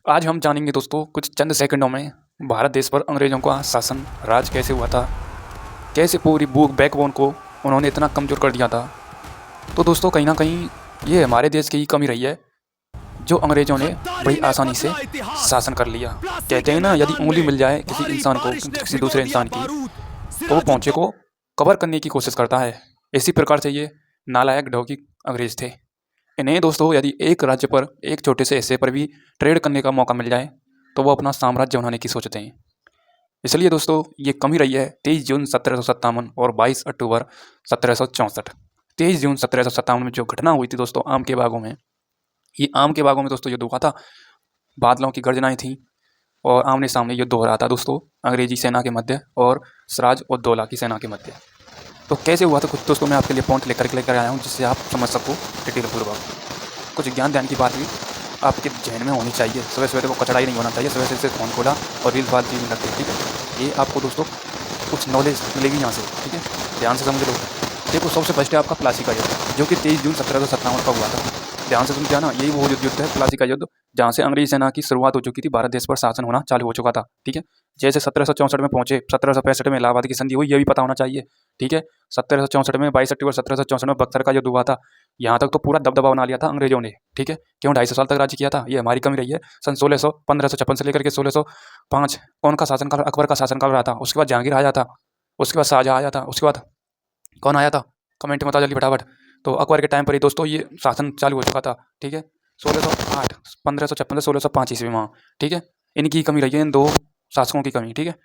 आज हम जानेंगे दोस्तों कुछ चंद सेकंडों में भारत देश पर अंग्रेजों का शासन राज कैसे हुआ था, कैसे पूरी बैकबोन को उन्होंने इतना कमज़ोर कर दिया था। तो दोस्तों कहीं ना कहीं ये हमारे देश की ही कमी रही है जो अंग्रेज़ों ने बड़ी आसानी से शासन कर लिया। कहते हैं ना, यदि उंगली मिल जाए किसी इंसान को किसी दूसरे इंसान की तो वो पहुँचे को कवर करने की कोशिश करता है। इसी प्रकार से ये नालायक ढोंगी अंग्रेज़ थे। इन्हें दोस्तों यदि एक राज्य पर एक छोटे से हिस्से पर भी ट्रेड करने का मौका मिल जाए तो वो अपना साम्राज्य बनाने की सोचते हैं। इसलिए दोस्तों ये कमी रही है 23 जून 1757 और 22 अक्टूबर 1764। 23 जून 1757 में जो घटना हुई थी दोस्तों आम के बागों में, ये आम के बागों में दोस्तों युद्ध हुआ था। बादलों की गर्जनाएं थी और आमने सामने युद्ध हो रहा था दोस्तों अंग्रेजी सेना के मध्य और सिराज उद दौला की सेना के मध्य। तो कैसे हुआ था कुछ दोस्तों मैं आपके लिए पॉइंट लेकर आया हूँ जिससे आप समझ सको डिटेल पूर्वक। कुछ ज्ञान ध्यान की बात भी आपके जहन में होनी चाहिए। सुबह सुबह को कचड़ा ही नहीं होना चाहिए, सुबह से फ़ोन खोला और रील्स बात नहीं लगती। ठीक है, ये आपको दोस्तों कुछ नॉलेज मिलेगी यहाँ से। ठीक है, ध्यान से समझ लो। देखो सबसे फर्स्ट है आपका प्लासी का युद्ध जो कि 23 जून 1757 का हुआ था। ध्यान से समझ जाना, यही वो युद्ध है प्लासी का युद्ध जहाँ से अंग्रेजी सेना की शुरुआत हो चुकी थी, भारत देश पर शासन होना चालू हो चुका था। ठीक है, जैसे 1764 में पहुंचे, 1765 में इलाहाबाद की संधि हुई, ये भी पता होना चाहिए। ठीक है, 1764 में 22 अक्टूबर 1764 में बक्सर का युद्ध हुआ था। यहाँ तक तो पूरा दबदबा बना लिया था अंग्रेजों ने। ठीक है, क्यों 250 साल तक राज्य किया था, ये हमारी कमी रही है। सन 1556 से लेकर के 1605 कौन का शासनकाल? अकबर का शासनकाल रहा था। उसके बाद जहांगीर आया था, उसके बाद शाहजहाँ आया था, उसके बाद कौन आया था? कमेंट में बता जल्दी फटाफट। तो अकबर के टाइम पर ही दोस्तों ये शासन चालू हो चुका था। ठीक है, 1608 1556 से 1605 ईस्वी में। ठीक है, इनकी कमी रही है, इन दो शासकों की कमी। ठीक है,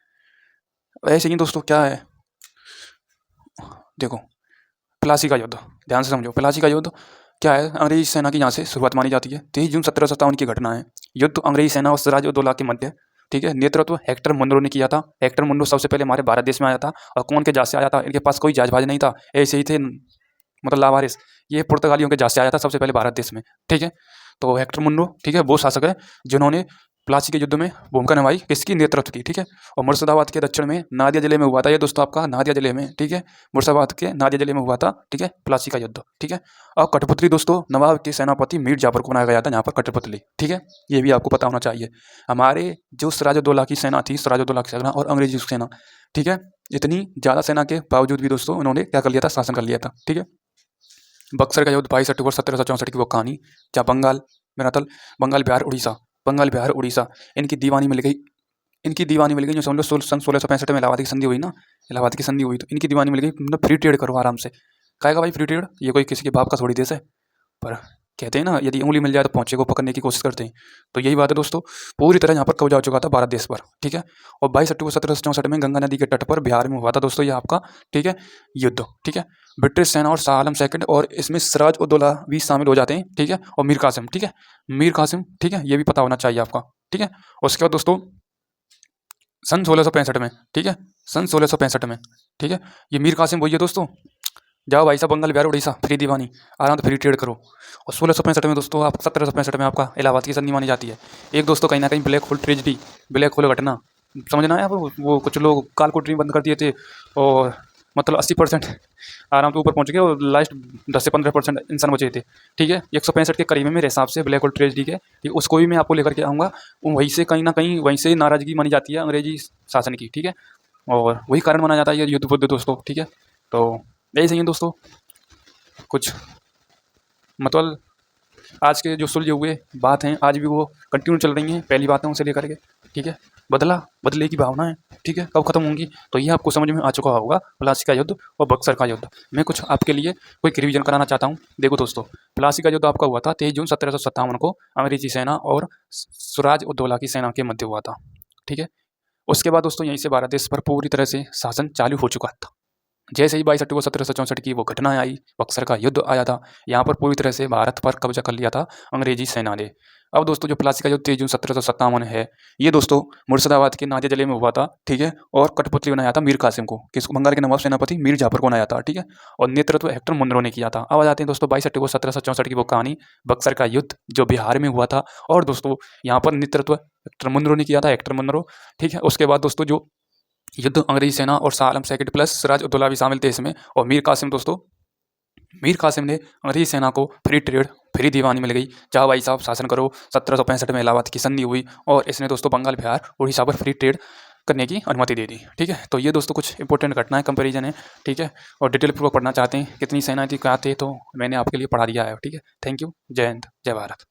ऐसे ही दोस्तों क्या है, देखो प्लासी का युद्ध ध्यान से समझो। प्लासी का युद्ध क्या है? अंग्रेजी सेना की यहाँ से शुरुआत मानी जाती है। 23 जून 1757 की घटना है। युद्ध अंग्रेजी सेना और सिराज उद दौला के मध्य। ठीक है, नेतृत्व हेक्टर मुनरो ने किया था। हेक्टर मुनरो सबसे पहले हमारे भारत देश में आया था और कौन के जहाज से आया था? इनके पास कोई जहाजबाज नहीं था, ऐसे ही थे मतलब लावारिस। ये पुर्तगालियों के जहाज से आया था सबसे पहले भारत देश में। ठीक है, तो हेक्टर मुनरो ठीक है वो शासक है जिन्होंने प्लासी के युद्ध में भूमिका निभाई, किसकी? नेतृत्व की। ठीक है, और मुर्शिदाबाद के दक्षिण में नादिया जिले में हुआ था ये दोस्तों आपका, नादिया जिले में। ठीक है, मुर्शिदाबाद के नादिया जिले में हुआ था। ठीक है, प्लासी का युद्ध। ठीक है, और कठपुतली दोस्तों नवाब के सेनापति मीर जाफर को बनाया गया था यहाँ पर कठपुतली। ठीक है, ये भी आपको पता होना चाहिए। हमारे जो सिराजुद्दौला की सेना थी, सिराजुद्दौला की सेना और अंग्रेजी सेना, ठीक है, इतनी ज़्यादा सेना के बावजूद भी दोस्तों उन्होंने क्या कर लिया था? शासन कर लिया था। ठीक है, बक्सर का युद्ध 22 अक्टूबर 1764 की वो कहानी, जहाँ बंगाल बिहार उड़ीसा इनकी दीवानी मिल गई। जो समझ लो सन 1665 में इलाहाबाद की संधि हुई ना, इलाहाबाद की संधि हुई तो इनकी दीवानी मिल गई, मतलब फ्री ट्रेड करो आराम से। कहेगा भाई फ्री ट्रेड, ये कोई किसी के बाप का थोड़ी देश है। पर कहते हैं ना, यदि उंगली मिल जाए तो पहुंचे को पकड़ने की कोशिश करते हैं। तो यही बात है दोस्तों, पूरी तरह यहाँ पर कब्जा हो चुका था भारत देश पर। ठीक है, और 22 अक्टूबर 1764 में गंगा नदी के तट पर बिहार में हुआ था दोस्तों ये आपका, ठीक है, युद्ध। ठीक है, ब्रिटिश सेना और शाह आलम सेकंड और इसमें सिराज उद दौला भी शामिल हो जाते हैं। ठीक है, और मीर कासिम। ठीक है, मीर कासिम, ठीक है, ये भी पता होना चाहिए आपका। ठीक है, उसके बाद दोस्तों सन 1665 में, ठीक है, सन 1665 में, ठीक है, ये मीर कासिम वही है दोस्तों। जाओ भाई साहब बंगाल बिहार उड़ीसा फ्री दीवानी, आराम से फ्री ट्रेड करो। और 1665 में दोस्तों आप 1765 में आपका इलाहाबाद की संधि मानी जाती है। एक दोस्तों कहीं ना कहीं black hole tragedy, black hole घटना समझना है। वो कुछ लोग कालकोट ड्रीम बंद कर दिए थे और मतलब 80% आराम से ऊपर पहुंच गए और लास्ट 10 से 15% इंसान बचे थे। ठीक है, 165 के करीब में मेरे हिसाब से ब्लैक होल ट्रेजिडी के, ठीक, उसको भी मैं आपको लेकर के आऊँगा। वहीं से कहीं ना कहीं वहीं से नाराज़गी मानी जाती है अंग्रेजी शासन की। ठीक है, और वही कारण माना जाता है ये युद्ध बुद्ध दोस्तों। ठीक है, तो यही सही है दोस्तों। कुछ मतलब आज के जो सुलझे हुए बात हैं आज भी वो कंटिन्यू चल रही हैं, पहली बातें उनसे लेकर के। ठीक है, बदले की भावना है। ठीक है, कब खत्म होंगी? तो ये आपको समझ में आ चुका होगा प्लासी का युद्ध और बक्सर का युद्ध। मैं कुछ आपके लिए कोई रिवीजन कराना चाहता हूँ। देखो दोस्तों, प्लासी का युद्ध आपका हुआ था 23 जून 1757 को अंग्रेजी सेना और सिराज उद दौला की सेना के मध्य हुआ था। ठीक है, उसके बाद दोस्तों यहीं से भारत देश पर पूरी तरह से शासन चालू हो चुका था। जैसे ही 22 अक्टूबर 1764 की वो घटना आई, बक्सर का युद्ध आया था, यहाँ पर पूरी तरह से भारत पर कब्जा कर लिया था अंग्रेजी सेना ने। अब दोस्तों जो प्लासी का युद्ध 23 जून 1757 है, ये दोस्तों मुर्शिदाबाद के नादिया जिले में हुआ था। ठीक है, और कठपुतली बनाया था मीर कासिम को, किसको? बंगाल के नवाब सेनापति मीर जाफर को बनाया था। ठीक है, और नेतृत्व हेक्टर मुनरो ने किया था। अब आ जाते हैं दोस्तों 22 अक्टूबर 1764 की वो कहानी, बक्सर का युद्ध जो बिहार में हुआ था। और दोस्तों यहाँ पर नेतृत्व हेक्टर मुनरो ने किया था, हेक्टर मुनरो। ठीक है, उसके बाद दोस्तों जो युद्ध अंग्रेजी सेना और शाह आलम सेकंड प्लस सिराज उद दौला भी शामिल थे इसमें, और मीर कासिम दोस्तों मीर कासिम ने अंग्रेजी सेना को फ्री ट्रेड फ्री दीवानी मिल गई, जाओ भाई साहब शासन करो। 1765 में इलाहाबाद की संधि हुई और इसने दोस्तों बंगाल, बिहार, उड़ीसा पर फ्री ट्रेड करने की अनुमति दे दी। ठीक है, तो ये दोस्तों कुछ इंपॉर्टेंट घटनाएं कंपैरिजन है। ठीक है, और डिटेल पूर्वक पढ़ना चाहते हैं कितनी सेना थी क्या थे, तो मैंने आपके लिए पढ़ा दिया है। ठीक है, थैंक यू, जय हिंद, जय भारत।